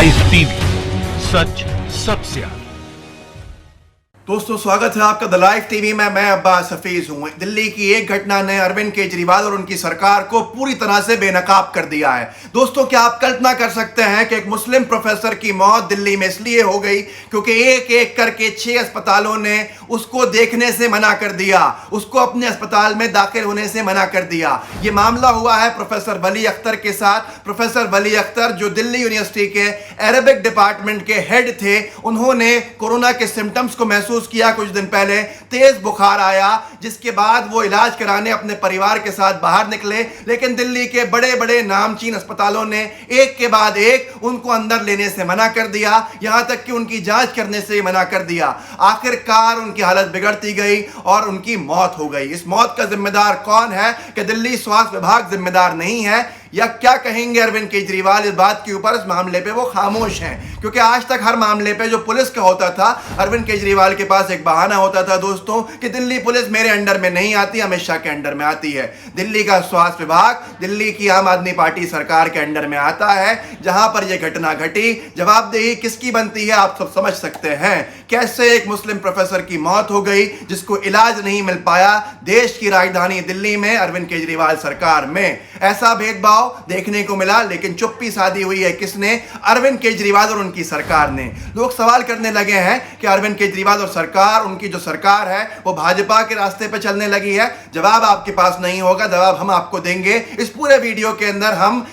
Live TV, सच सबसे आगे। दोस्तों स्वागत है आपका द लाइव टीवी में। मैं अब्बास हफीज हूं। दिल्ली की एक घटना ने अरविंद केजरीवाल और उनकी सरकार को पूरी तरह से बेनकाब कर दिया है। दोस्तों क्या आप कल्पना कर सकते हैं कि एक मुस्लिम प्रोफेसर की मौत दिल्ली में इसलिए हो गई क्योंकि एक एक करके 6 अस्पतालों ने उसको देखने से मना कर दिया, उसको अपने अस्पताल में दाखिल होने से मना कर दिया। ये मामला हुआ है प्रोफेसर वली अख्तर के साथ। प्रोफेसर वली अख्तर जो दिल्ली यूनिवर्सिटी के अरबिक डिपार्टमेंट के हेड थे, उन्होंने कोरोना के सिम्टम्स को महसूस किया। कुछ दिन पहले तेज बुखार आया, जिसके बाद वो इलाज कराने अपने परिवार के साथ बाहर निकले, लेकिन दिल्ली के बड़े बड़े नामचीन अस्पतालों ने एक के बाद एक उनको अंदर लेने से मना कर दिया, यहां तक कि उनकी जांच करने से मना कर दिया। आखिरकार उनकी हालत बिगड़ती गई और उनकी मौत हो गई। इस मौत का जिम्मेदार कौन है? कि दिल्ली स्वास्थ्य विभाग जिम्मेदार नहीं है? या क्या कहेंगे अरविंद केजरीवाल इस बात के ऊपर? इस मामले पे वो खामोश हैं, क्योंकि आज तक हर मामले पे जो पुलिस का होता था, अरविंद केजरीवाल के पास एक बहाना होता था दोस्तों कि दिल्ली पुलिस मेरे अंडर में नहीं आती, अमित शाह के अंडर में आती है। दिल्ली का स्वास्थ्य विभाग दिल्ली की आम आदमी पार्टी सरकार के अंडर में आता है। जहां पर यह घटना घटी, जवाबदेही किसकी बनती है आप सब समझ सकते हैं। कैसे एक मुस्लिम प्रोफेसर की मौत हो गई जिसको इलाज नहीं मिल पाया देश की राजधानी दिल्ली में, अरविंद केजरीवाल सरकार में। ऐसा भेदभाव देखने को मिला, लेकिन चुप्पी साधी हुई है किसने? अरविंद केजरीवाल और उनकी सरकार ने। लोग सवाल करने लगे हैं कि अरविंद केजरीवाल और सरकार, उनकी जो सरकार है वो भाजपा के रास्ते पर चलने लगी है। जवाब आपके पास नहीं होगा, जवाब हम आपको देंगे। इस पूरे वीडियो के अंदर हम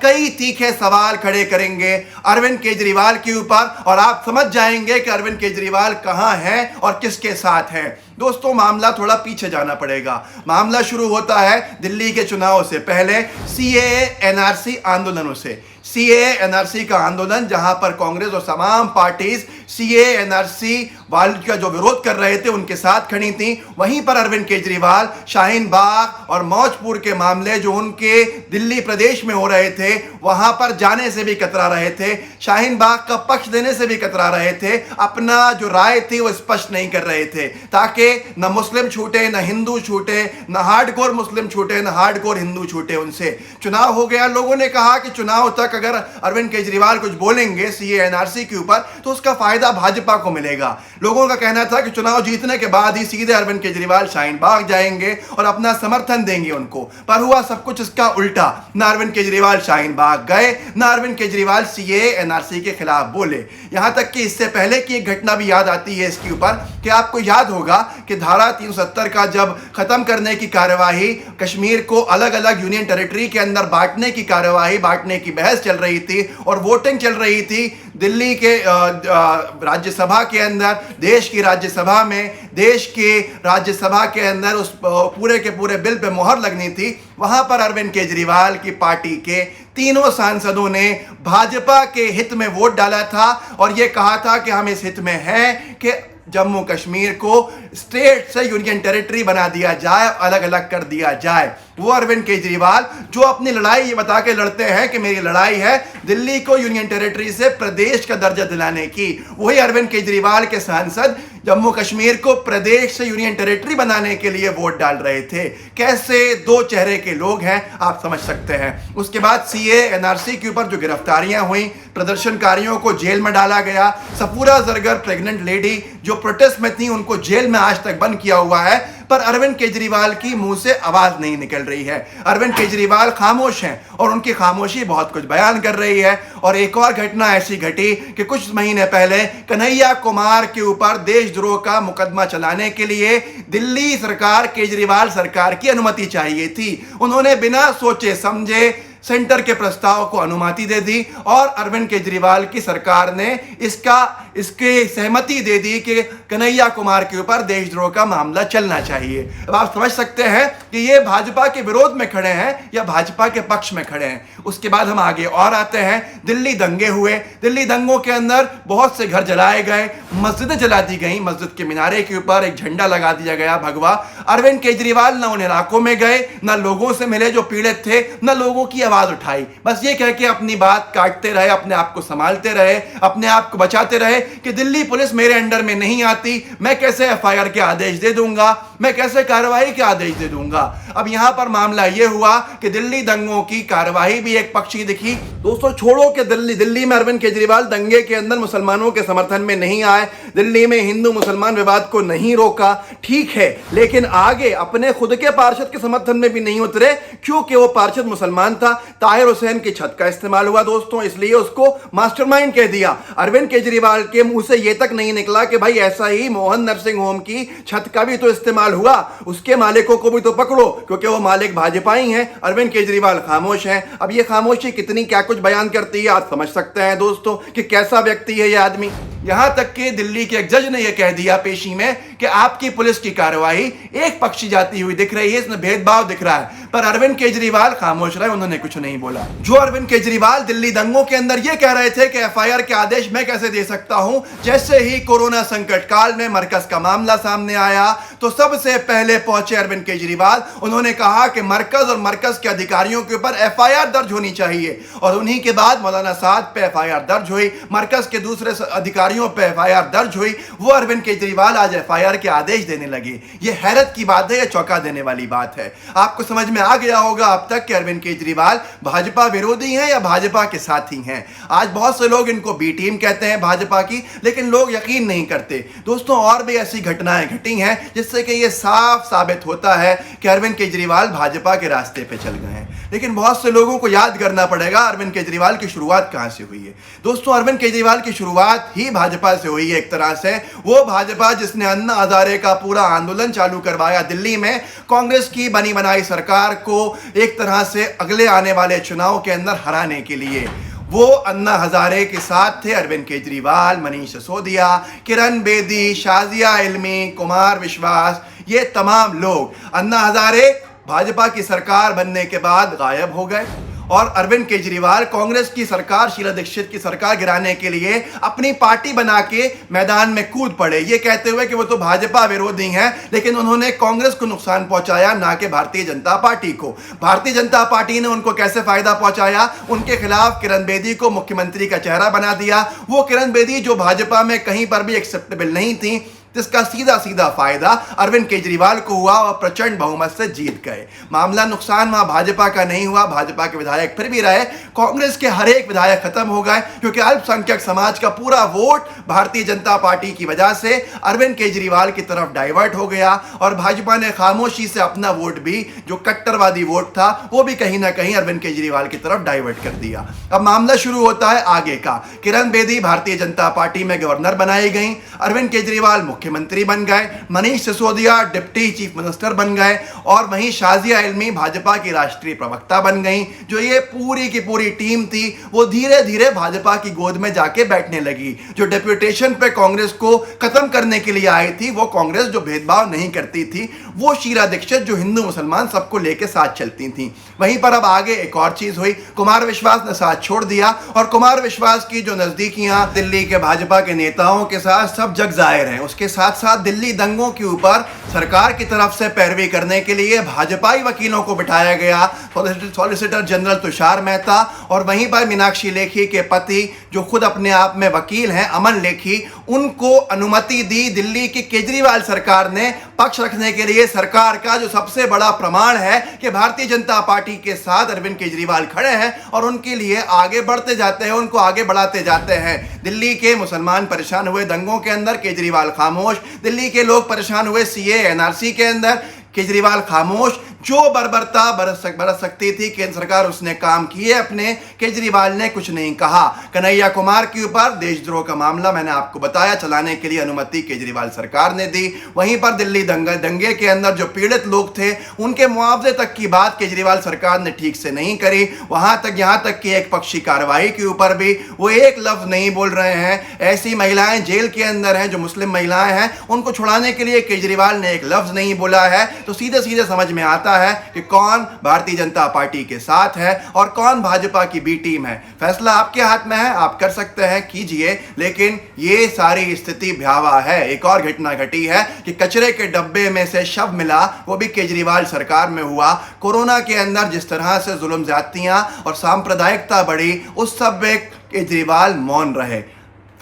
कई तीखे सवाल खड़े करेंगे अरविंद केजरीवाल के ऊपर और आप समझ जाएंगे कि अरविंद केजरीवाल कहां है और किसके साथ है। दोस्तों मामला थोड़ा पीछे जाना पड़ेगा। मामला शुरू होता है दिल्ली के चुनाव से पहले सीएए एनआरसी आंदोलनों से। सीएए एनआरसी का आंदोलन, जहां पर कांग्रेस और तमाम पार्टीज सीएए एनआरसी वाले का जो विरोध कर रहे थे उनके साथ खड़ी थी। वहीं पर अरविंद केजरीवाल शाहीन बाग और मौजपुर के मामले जो उनके दिल्ली प्रदेश में हो रहे थे, वहां पर जाने से भी कतरा रहे थे, शाहीन बाग का पक्ष देने से भी कतरा रहे थे, अपना जो राय थी वो स्पष्ट नहीं कर रहे थे, ताकि न मुस्लिम छूटे, न हिंदू छूटे, न हार्डकोर मुस्लिम छूटे, न हार्डकोर हिंदू छूटे। उनसे चुनाव हो गया। लोगों ने कहा कि चुनाव तक अगर अरविंद केजरीवाल कुछ बोलेंगे सीए एनआरसी के ऊपर तो उसका फायदा भाजपा को मिलेगा। लोगों का कहना था कि चुनाव जीतने के बाद ही सीधे अरविंद केजरीवाल शाहीन बाग जाएंगे और अपना समर्थन देंगे उनको। पर हुआ सब कुछ इसका उल्टा। न अरविंद केजरीवाल शाहीन बाग गए, न अरविंद केजरीवाल सीए एनआरसी के खिलाफ बोले। यहां तक कि इससे पहले की एक घटना भी याद आती है इसके ऊपर कि आपको याद होगा कि धारा 370 का जब खत्म करने की कार्यवाही, कश्मीर को अलग अलग यूनियन टेरिटरी के अंदर बांटने की कार्यवाही, बांटने की बहस चल रही थी और वोटिंग चल रही थी दिल्ली के राज्यसभा के अंदर, देश की राज्यसभा में, देश के राज्यसभा के अंदर उस पूरे के पूरे बिल पे मोहर लगनी थी। वहां पर अरविंद केजरीवाल की पार्टी के तीनों सांसदों ने भाजपा के हित में वोट डाला था और यह कहा था कि हम इस हित में हैं कि जम्मू कश्मीर को स्टेट से यूनियन टेरिटरी बना दिया जाए, अलग अलग कर दिया जाए। वो अरविंद केजरीवाल जो अपनी लड़ाई ये बता के लड़ते हैं कि मेरी लड़ाई है दिल्ली को यूनियन टेरिटरी से प्रदेश का दर्जा दिलाने की, वही अरविंद केजरीवाल के सांसद जम्मू कश्मीर को प्रदेश से यूनियन टेरिटरी बनाने के लिए वोट डाल रहे थे। कैसे दो चेहरे के लोग हैं आप समझ सकते हैं। उसके बाद सीए एनआरसी के ऊपर जो गिरफ्तारियां हुई, प्रदर्शनकारियों को जेल में डाला गया। सफूरा जरगर प्रेग्नेंट लेडी जो प्रोटेस्ट में थी उनको जेल में आज तक बंद किया हुआ है, पर अरविंद केजरीवाल की मुंह से आवाज नहीं निकल रही है। अरविंद केजरीवाल खामोश हैं और उनकी खामोशी बहुत कुछ बयान कर रही है। और एक और घटना ऐसी घटी कि कुछ महीने पहले कन्हैया कुमार के ऊपर देशद्रोह का मुकदमा चलाने के लिए दिल्ली सरकार, केजरीवाल सरकार की अनुमति चाहिए थी। उन्होंने बिना सोचे समझे सेंटर के प्रस्ताव को अनुमति दे दी और अरविंद केजरीवाल की सरकार ने इसके सहमति दे दी कि कन्हैया कुमार के ऊपर देशद्रोह का मामला चलना चाहिए। अब आप समझ सकते हैं कि ये भाजपा के विरोध में खड़े हैं या भाजपा के पक्ष में खड़े हैं। उसके बाद हम आगे और आते हैं। दिल्ली दंगे हुए। दिल्ली दंगों के अंदर बहुत से घर जलाए गए, मस्जिदें जला दी गई, मस्जिद के मीनारे के ऊपर एक झंडा लगा दिया गया भगवा। अरविंद केजरीवाल न उन इलाकों में गए, न लोगों से मिले जो पीड़ित थे, न लोगों की आवाज उठाई। बस ये कह के अपनी बात काटते रहे, अपने आप को संभालते रहे, अपने आप को बचाते रहे कि दिल्ली पुलिस मेरे अंडर में नहीं आती, मैं कैसे एफआईआर के आदेश दे दूंगा, मैं कैसे कार्रवाई के आदेश दे दूंगा। अब यहां पर मामला यह हुआ कि दिल्ली दंगों की कार्रवाई भी एक पक्षी दिखी। दोस्तों छोड़ो कि दिल्ली में अरविंद केजरीवाल दंगे के अंदर मुसलमानों के समर्थन में नहीं आए, दिल्ली में हिंदू मुसलमान विवाद को नहीं रोका, ठीक है, लेकिन आगे अपने खुद के पार्षद के समर्थन में भी नहीं उतरे क्योंकि वो पार्षद मुसलमान था। ताहिर हुसैन की छत का इस्तेमाल हुआ दोस्तों, इसलिए उसको मास्टरमाइंड कह दिया। अरविंद केजरीवाल के मुंह से यह तक नहीं निकला कि भाई ऐसा ही मोहन नरसिंह होम की छत का भी तो इस्तेमाल हुआ, उसके मालिकों को भी तो पकड़ो, क्योंकि वो मालिक भाजपा ही हैं। अरविंद केजरीवाल खामोश हैं। अब ये खामोशी कितनी क्या कुछ बयान करती है, आप समझ सकते हैं दोस्तों कि कैसा व्यक्ति है ये आदमी। यहां तक कि दिल्ली के एक जज ने यह कह दिया पेशी में कि आपकी पुलिस की कार्रवाई एक पक्षी जाती हुई दिख रही है, इसमें भेदभाव दिख रहा है, पर अरविंद केजरीवाल खामोश रहे, उन्होंने कुछ नहीं बोला। जो अरविंद केजरीवाल दिल्ली दंगों के अंदर यह कह रहे थे कि एफआईआर के आदेश मैं कैसे दे सकता हूं, जैसे ही कोरोना संकट काल में मरकज का मामला सामने आया तो सबसे पहले पहुंचे अरविंद केजरीवाल। उन्होंने कहा कि मरकज और मरकज के अधिकारियों के ऊपर एफआईआर दर्ज होनी चाहिए, और उन्हीं के बाद मौलाना साद पे एफआईआर दर्ज हुई, मरकज के दूसरे अधिकारियों पे एफआईआर दर्ज हुई। वो अरविंद केजरीवाल आज एफआईआर के आदेश देने लगे। ये हैरत की बात है, ये चौंका देने वाली बात है। आपको समझ में आ गया होगा अब तक कि अरविंद केजरीवाल भाजपा विरोधी हैं या भाजपा के साथी हैं। आज बहुत से लोग इनको बी टीम कहते हैं भाजपा की, लेकिन लोग यकीन नहीं करते दोस्तों। और भी ऐसी घटनाएं घटी हैं जिससे कि यह साफ साबित होता है कि अरविंद केजरीवाल भाजपा के रास्ते पे चल गए हैं। लेकिन बहुत से लोगों को याद करना पड़ेगा अरविंद केजरीवाल की शुरुआत कहां से हुई है। दोस्तों अरविंद केजरीवाल की शुरुआत ही भाजपा से हुई है एक तरह से। वो भाजपा जिसने अन्ना हजारे का पूरा आंदोलन चालू करवाया दिल्ली में, कांग्रेस की बनी बनाई सरकार को एक तरह से अगले आने वाले चुनाव के अंदर हराने के लिए। वो अन्ना हजारे के साथ थे अरविंद केजरीवाल, मनीष सिसोदिया, किरण बेदी, शाजिया इल्मी, कुमार विश्वास, ये तमाम लोग। अन्ना हजारे भाजपा की सरकार बनने के बाद गायब हो गए और अरविंद केजरीवाल कांग्रेस की सरकार, शीला दीक्षित की सरकार गिराने के लिए अपनी पार्टी बना के मैदान में कूद पड़े, ये कहते हुए कि वो तो भाजपा विरोधी हैं, लेकिन उन्होंने कांग्रेस को नुकसान पहुंचाया, ना कि भारतीय जनता पार्टी को। भारतीय जनता पार्टी ने उनको कैसे फायदा पहुंचाया, उनके खिलाफ किरण बेदी को मुख्यमंत्री का चेहरा बना दिया। वो किरण बेदी जो भाजपा में कहीं पर भी एक्सेप्टेबल नहीं थी, जिसका सीधा सीधा फायदा अरविंद केजरीवाल को हुआ और प्रचंड बहुमत से जीत गए। मामला नुकसान वहां भाजपा का नहीं हुआ, भाजपा के विधायक फिर भी रहे, कांग्रेस के हर एक विधायक खत्म हो गए, क्योंकि अल्पसंख्यक समाज का पूरा वोट भारतीय जनता पार्टी की वजह से अरविंद केजरीवाल की तरफ डाइवर्ट हो गया। और भाजपा ने खामोशी से अपना वोट भी, जो कट्टरवादी वोट था, वो भी कहीं ना कहीं अरविंद केजरीवाल की तरफ डाइवर्ट कर दिया। अब मामला शुरू होता है आगे का। किरण बेदी भारतीय जनता पार्टी में गवर्नर बनाई गई, अरविंद केजरीवाल मुख्यमंत्री बन गए, Manish Sisodia deputy chief minister बन गए, और वहीं शाजिया इल्मी भाजपा की राष्ट्रीय प्रवक्ता बन गई। जो ये पूरी की पूरी टीम थी वो धीरे धीरे भाजपा की गोद में जाके बैठने लगी। जो डेप्यूटेशन पे कांग्रेस को खत्म करने के लिए आई थी, वो कांग्रेस जो भेदभाव नहीं करती थी, वो शीला दीक्षित जो हिंदू मुसलमान सबको लेके साथ चलती थी। वहीं पर अब आगे एक और चीज हुई, कुमार विश्वास ने साथ छोड़ दिया, और कुमार विश्वास की जो नजदीकियां दिल्ली के भाजपा के नेताओं के साथ सब जग जाहिर हैं। उसके साथ साथ दिल्ली दंगों के ऊपर सरकार की तरफ से पैरवी करने के लिए भाजपाई वकीलों को बिठाया गया, सॉलिसिटर जनरल तुषार मेहता, और वहीं पर मीनाक्षी लेखी के पति जो खुद अपने आप में वकील हैं, अमन लेखी, उनको अनुमति दी दिल्ली की केजरीवाल सरकार ने पक्ष रखने के लिए। सरकार का जो सबसे बड़ा प्रमाण है कि भारतीय जनता पार्टी के साथ अरविंद केजरीवाल खड़े हैं और उनके लिए आगे बढ़ते जाते हैं, उनको आगे बढ़ाते जाते हैं। दिल्ली के मुसलमान परेशान हुए दंगों के अंदर, केजरीवाल खामोश। दिल्ली के लोग परेशान हुए सीए एनआरसी के अंदर, केजरीवाल खामोश। जो बर्बरता बरस सकती थी केंद्र सरकार, उसने काम किए अपने, केजरीवाल ने कुछ नहीं कहा। कन्हैया कुमार के ऊपर देशद्रोह का मामला मैंने आपको बताया, चलाने के लिए अनुमति केजरीवाल सरकार ने दी। वहीं पर दिल्ली दंगे के अंदर जो पीड़ित लोग थे, उनके मुआवजे तक की बात केजरीवाल सरकार ने ठीक से नहीं करी। वहां तक, यहां तक कि एक पक्षी कार्रवाई के ऊपर भी वो एक लफ्ज नहीं बोल रहे हैं। ऐसी महिलाएं जेल के अंदर हैं जो मुस्लिम महिलाएं हैं, उनको छुड़ाने के लिए केजरीवाल ने एक लफ्ज नहीं बोला है। तो सीधे सीधे समझ में आता है कि कौन भारतीय जनता पार्टी के साथ है और कौन भाजपा की बी टीम है। फैसला आपके हाथ में है, आप कर सकते हैं, कीजिए। लेकिन ये सारी स्थिति भयावह है। एक और घटना घटी है कि कचरे के डब्बे में से शव मिला, वो भी केजरीवाल सरकार में हुआ। कोरोना के अंदर जिस तरह से जुल्म ज्यादतियां और सांप्रदायिकता बढ़ी, उस सब में केजरीवाल मौन रहे।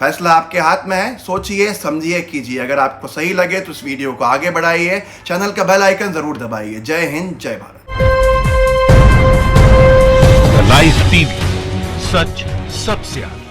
फैसला आपके हाथ में है, सोचिए समझिए कीजिए। अगर आपको सही लगे तो इस वीडियो को आगे बढ़ाइए, चैनल का बेल आइकन जरूर दबाइए। जय हिंद, जय भारत। द लाइफ टीवी, सच सबसे आगे।